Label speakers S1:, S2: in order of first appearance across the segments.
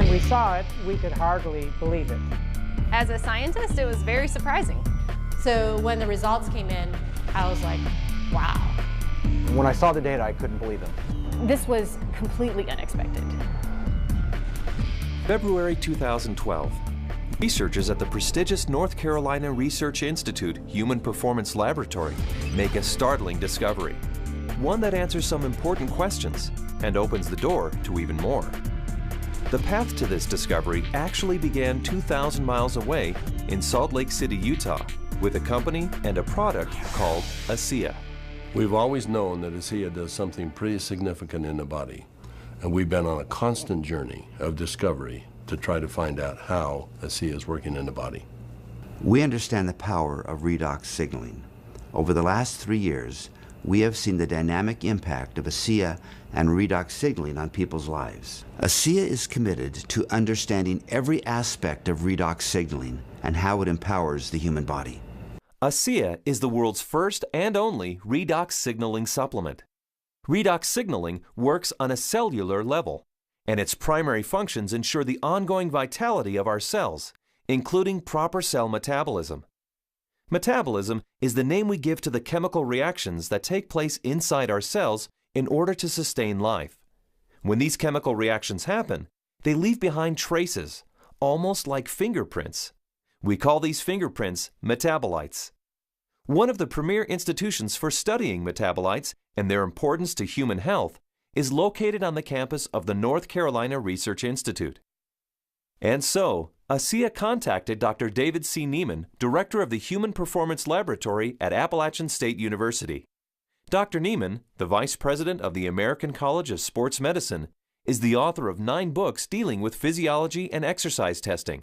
S1: When we saw it, we could hardly believe it.
S2: As a scientist, it was very surprising.
S3: So when the results came in, I was like, wow.
S4: When I saw the data, I couldn't believe it.
S2: This was completely unexpected.
S5: February 2012. Researchers at the prestigious North Carolina Research Institute Human Performance Laboratory make a startling discovery. One that answers some important questions and opens the door to even more. The path to this discovery actually began 2,000 miles away in Salt Lake City, Utah, with a company and a product called ASEA.
S6: We've always known that ASEA does something pretty significant in the body, and we've been on a constant journey of discovery to try to find out how ASEA is working in the body.
S7: We understand the power of redox signaling. Over the last 3 years, we have seen the dynamic impact of ASEA and redox signaling on people's lives. ASEA is committed to understanding every aspect of redox signaling and how it empowers the human body.
S5: ASEA is the world's first and only redox signaling supplement. Redox signaling works on a cellular level, and its primary functions ensure the ongoing vitality of our cells, including proper cell metabolism. Metabolism is the name we give to the chemical reactions that take place inside our cells in order to sustain life. When these chemical reactions happen, they leave behind traces, almost like fingerprints. We call these fingerprints metabolites. One of the premier institutions for studying metabolites and their importance to human health is located on the campus of the North Carolina Research Institute. And so, ASEA contacted Dr. David C. Neiman, director of the Human Performance Laboratory at Appalachian State University. Dr. Neiman, the vice president of the American College of Sports Medicine, is the author of 9 books dealing with physiology and exercise testing,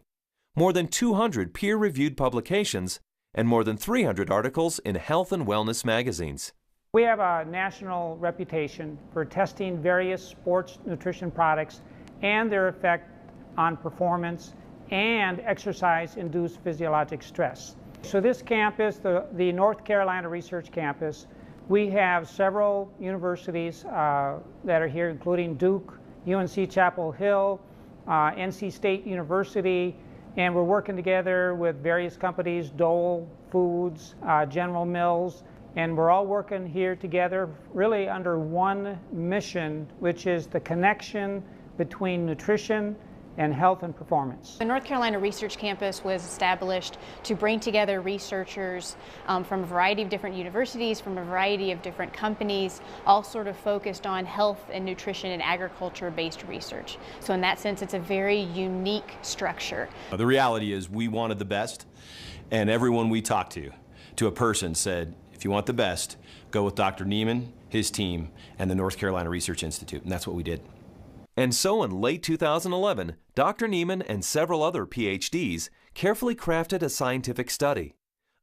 S5: more than 200 peer-reviewed publications, and more than 300 articles in health and wellness magazines.
S1: We have a national reputation for testing various sports nutrition products and their effect on performance and exercise-induced physiologic stress. So this campus, the North Carolina Research Campus, we have several universities that are here, including Duke, UNC Chapel Hill, NC State University, and we're working together with various companies, Dole Foods, General Mills, and we're all working here together really under one mission, which is the connection between nutrition and health and performance.
S2: The North Carolina Research Campus was established to bring together researchers from a variety of different universities, from a variety of different companies, all sort of focused on health and nutrition and agriculture-based research. So in that sense, it's a very unique structure.
S8: The reality is we wanted the best, and everyone we talked to a person said, if you want the best, go with Dr. Neiman, his team, and the North Carolina Research Institute, and that's what we did.
S5: And so in late 2011, Dr. Neiman and several other PhDs carefully crafted a scientific study.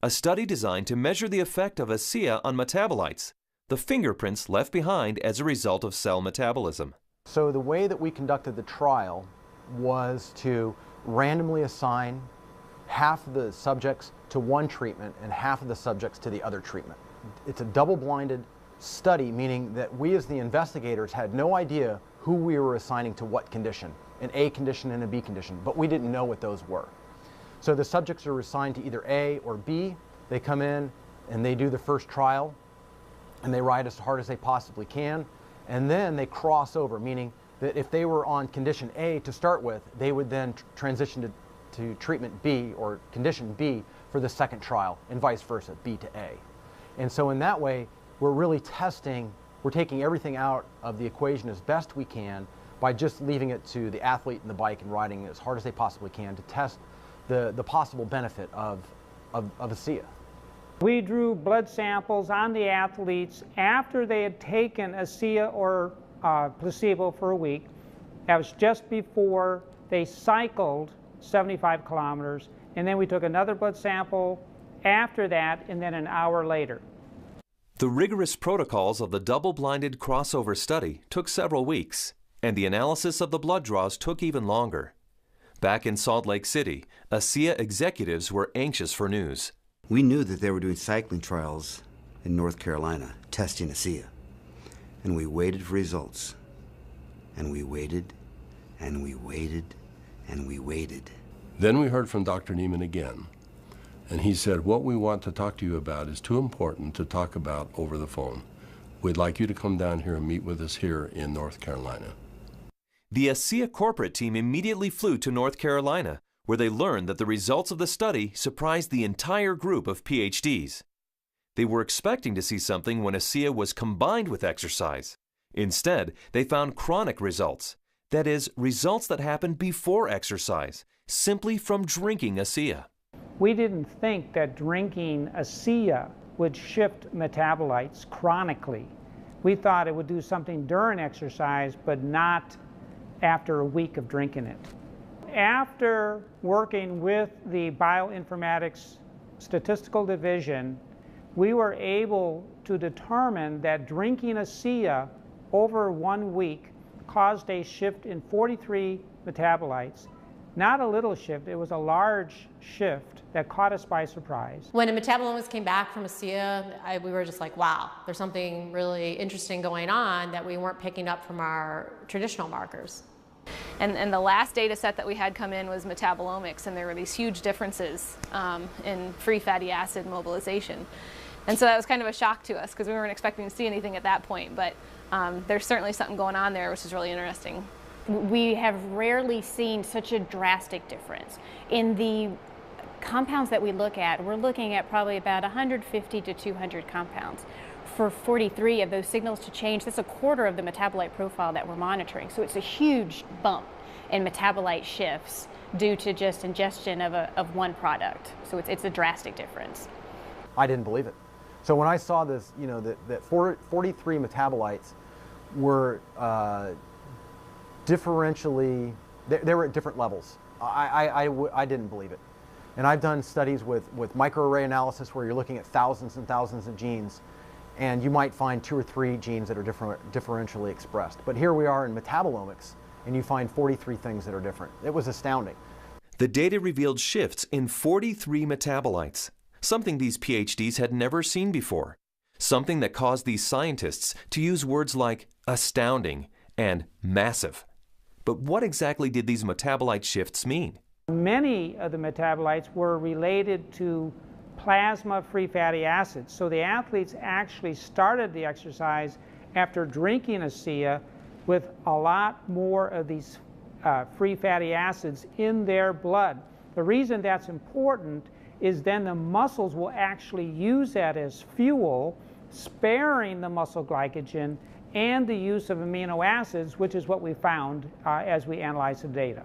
S5: A study designed to measure the effect of ASEA on metabolites, the fingerprints left behind as a result of cell metabolism.
S4: So the way that we conducted the trial was to randomly assign half of the subjects to one treatment and half of the subjects to the other treatment. It's a double-blinded study, meaning that we as the investigators had no idea who we were assigning to what condition, an A condition and a B condition, but we didn't know what those were. So the subjects are assigned to either A or B. They come in and they do the first trial and they ride as hard as they possibly can, and then they cross over, meaning that if they were on condition A to start with, they would then transition to treatment B or condition B for the second trial, and vice versa, B to A. And so in that way, we're really testing, we're taking everything out of the equation as best we can by just leaving it to the athlete and the bike and riding as hard as they possibly can to test the possible benefit of ASEA.
S1: We drew blood samples on the athletes after they had taken ASEA or placebo for a week. That was just before they cycled 75 kilometers, and then we took another blood sample after that, and then an hour later.
S5: The rigorous protocols of the double-blinded crossover study took several weeks, and the analysis of the blood draws took even longer. Back in Salt Lake City, ASEA executives were anxious for news.
S7: We knew that they were doing cycling trials in North Carolina, testing ASEA. And we waited for results. And we waited, and we waited, and we waited.
S6: Then we heard from Dr. Neiman again, and he said, what we want to talk to you about is too important to talk about over the phone. We'd like you to come down here and meet with us here in North Carolina.
S5: The ASEA corporate team immediately flew to North Carolina, where they learned that the results of the study surprised the entire group of PhDs. They were expecting to see something when ASEA was combined with exercise. Instead, they found chronic results. That is, results that happened before exercise, simply from drinking ASEA.
S1: We didn't think that drinking ASEA would shift metabolites chronically. We thought it would do something during exercise, but not after a week of drinking it. After working with the bioinformatics statistical division, we were able to determine that drinking ASEA over 1 week caused a shift in 43 metabolites. Not a little shift, it was a large shift that caught us by surprise.
S3: When the metabolomics came back from ASEA, we were just like, wow, there's something really interesting going on that we weren't picking up from our traditional markers.
S9: And the last data set that we had come in was metabolomics, and there were these huge differences in free fatty acid mobilization. And so that was kind of a shock to us because we weren't expecting to see anything at that point, but there's certainly something going on there which is really interesting.
S2: We have rarely seen such a drastic difference. In the compounds that we look at, we're looking at probably about 150 to 200 compounds. For 43 of those signals to change, that's a quarter of the metabolite profile that we're monitoring. So it's a huge bump in metabolite shifts due to just ingestion of one product. So it's a drastic difference.
S4: I didn't believe it. So when I saw this, you know, that 43 metabolites were differentially, they were at different levels. I didn't believe it. And I've done studies with microarray analysis where you're looking at thousands and thousands of genes, and you might find 2 or 3 genes that are differentially expressed. But here we are in metabolomics, and you find 43 things that are different. It was astounding.
S5: The data revealed shifts in 43 metabolites, something these PhDs had never seen before, something that caused these scientists to use words like astounding and massive. But what exactly did these metabolite shifts mean?
S1: Many of the metabolites were related to plasma free fatty acids. So the athletes actually started the exercise after drinking ASEA with a lot more of these free fatty acids in their blood. The reason that's important is then the muscles will actually use that as fuel, sparing the muscle glycogen and the use of amino acids, which is what we found as we analyzed the data.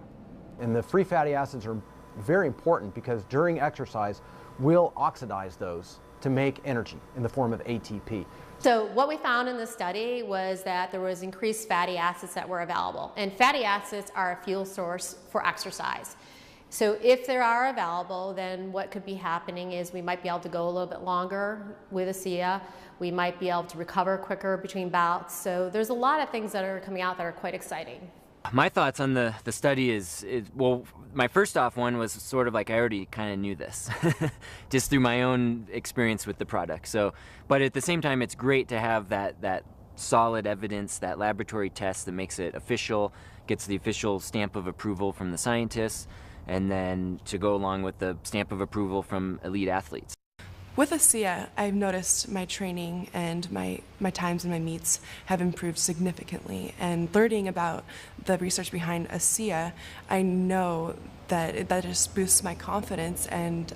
S4: And the free fatty acids are very important because during exercise, we'll oxidize those to make energy in the form of ATP.
S3: So what we found in the study was that there was increased fatty acids that were available. And fatty acids are a fuel source for exercise. So if they are available, then what could be happening is we might be able to go a little bit longer with ASEA. We might be able to recover quicker between bouts. So there's a lot of things that are coming out that are quite exciting.
S10: My thoughts on the study is, well, my first off one was sort of like I already kind of knew this, just through my own experience with the product. So, but at the same time, it's great to have that solid evidence, that laboratory test that makes it official, gets the official stamp of approval from the scientists, and then to go along with the stamp of approval from elite athletes.
S11: With ASEA, I've noticed my training and my times in my meets have improved significantly. And learning about the research behind ASEA, I know that that just boosts my confidence and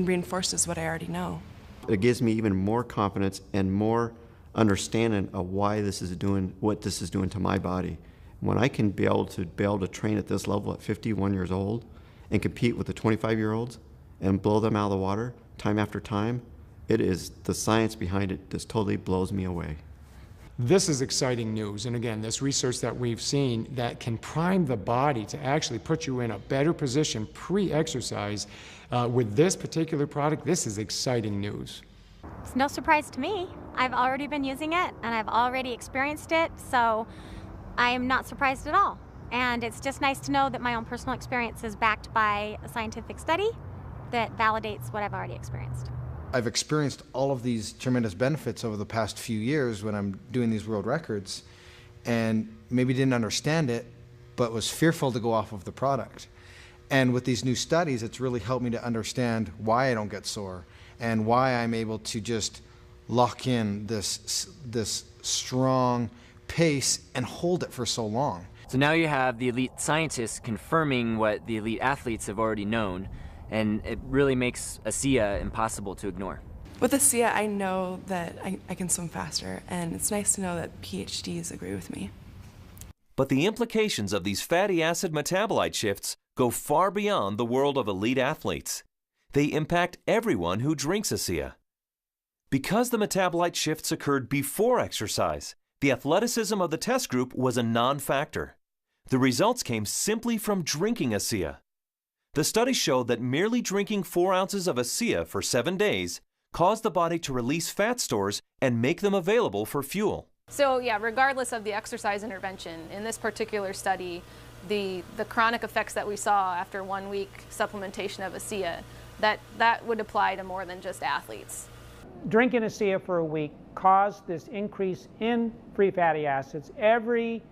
S11: reinforces what I already know.
S12: It gives me even more confidence and more understanding of why this is doing what this is doing to my body. When I can be able to train at this level at 51 years old and compete with the 25-year-olds and blow them out of the water time after time, it is the science behind it just totally blows me away.
S13: This is exciting news, and again, this research that we've seen that can prime the body to actually put you in a better position pre-exercise with this particular product, this is exciting news.
S14: It's no surprise to me. I've already been using it, and I've already experienced it, so I am not surprised at all. And it's just nice to know that my own personal experience is backed by a scientific study that validates what I've already experienced.
S15: I've experienced all of these tremendous benefits over the past few years when I'm doing these world records, and maybe didn't understand it, but was fearful to go off of the product. And with these new studies, it's really helped me to understand why I don't get sore and why I'm able to just lock in this strong pace and hold it for so long.
S10: So now you have the elite scientists confirming what the elite athletes have already known, and it really makes ASEA impossible to ignore.
S11: With ASEA, I know that I can swim faster, and it's nice to know that PhDs agree with me.
S5: But the implications of these fatty acid metabolite shifts go far beyond the world of elite athletes. They impact everyone who drinks ASEA. Because the metabolite shifts occurred before exercise, the athleticism of the test group was a non-factor. The results came simply from drinking ASEA. The study showed that merely drinking 4 ounces of ASEA for 7 days caused the body to release fat stores and make them available for fuel.
S9: So yeah, regardless of the exercise intervention, in this particular study, the chronic effects that we saw after 1 week supplementation of ASEA, that would apply to more than just athletes.
S1: Drinking ASEA for a week caused this increase in free fatty acids. Every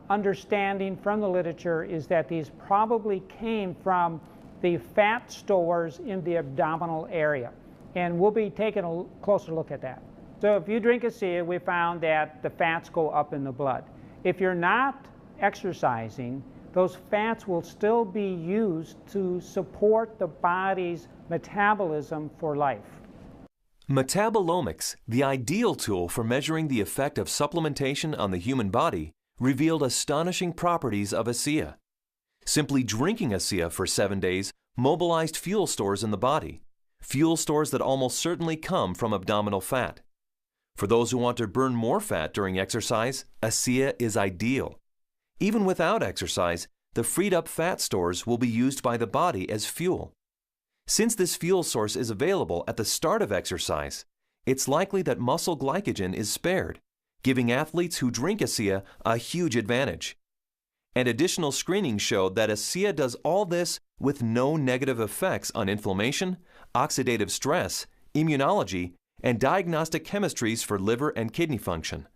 S1: understanding from the literature is that these probably came from the fat stores in the abdominal area. And we'll be taking a closer look at that. So if you drink ASEA, we found that the fats go up in the blood. If you're not exercising, those fats will still be used to support the body's metabolism for life.
S5: Metabolomics, the ideal tool for measuring the effect of supplementation on the human body, revealed astonishing properties of ASEA. Simply drinking ASEA for 7 days mobilized fuel stores in the body, fuel stores that almost certainly come from abdominal fat. For those who want to burn more fat during exercise, ASEA is ideal. Even without exercise, the freed up fat stores will be used by the body as fuel. Since this fuel source is available at the start of exercise, it's likely that muscle glycogen is spared, giving athletes who drink ASEA a huge advantage. And additional screening showed that ASEA does all this with no negative effects on inflammation, oxidative stress, immunology, and diagnostic chemistries for liver and kidney function.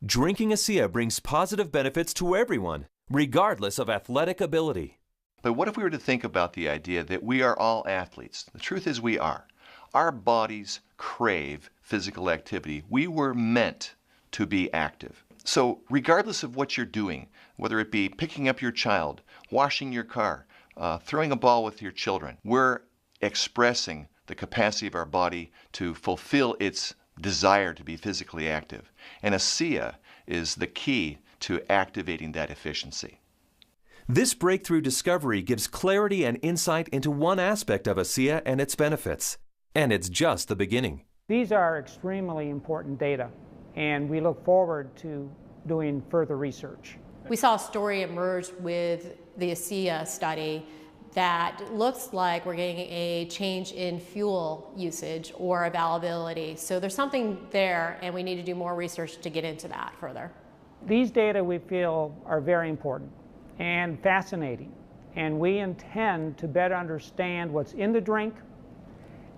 S5: Drinking ASEA brings positive benefits to everyone, regardless of athletic ability.
S16: But what if we were to think about the idea that we are all athletes? The truth is we are. Our bodies crave physical activity. We were meant to be active. So regardless of what you're doing, whether it be picking up your child, washing your car, throwing a ball with your children, we're expressing the capacity of our body to fulfill its desire to be physically active. And ASEA is the key to activating that efficiency.
S5: This breakthrough discovery gives clarity and insight into one aspect of ASEA and its benefits. And it's just the beginning.
S1: These are extremely important data, and we look forward to doing further research.
S3: We saw a story emerge with the ASEA study that looks like we're getting a change in fuel usage or availability. So there's something there, and we need to do more research to get into that further.
S1: These data we feel are very important and fascinating, and we intend to better understand what's in the drink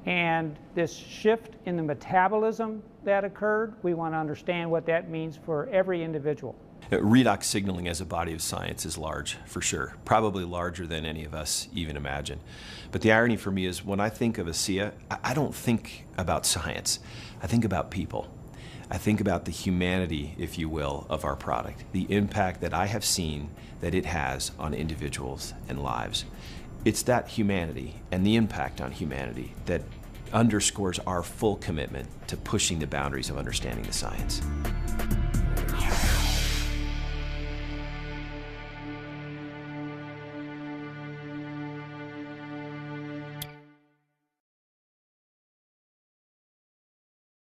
S1: and this shift in the metabolism that occurred. We want to understand what that means for every individual.
S8: Redox signaling as a body of science is large, for sure. Probably larger than any of us even imagine. But the irony for me is when I think of ASEA, I don't think about science. I think about people. I think about the humanity, if you will, of our product, the impact that I have seen that it has on individuals and lives. It's that humanity and the impact on humanity that underscores our full commitment to pushing the boundaries of understanding the science.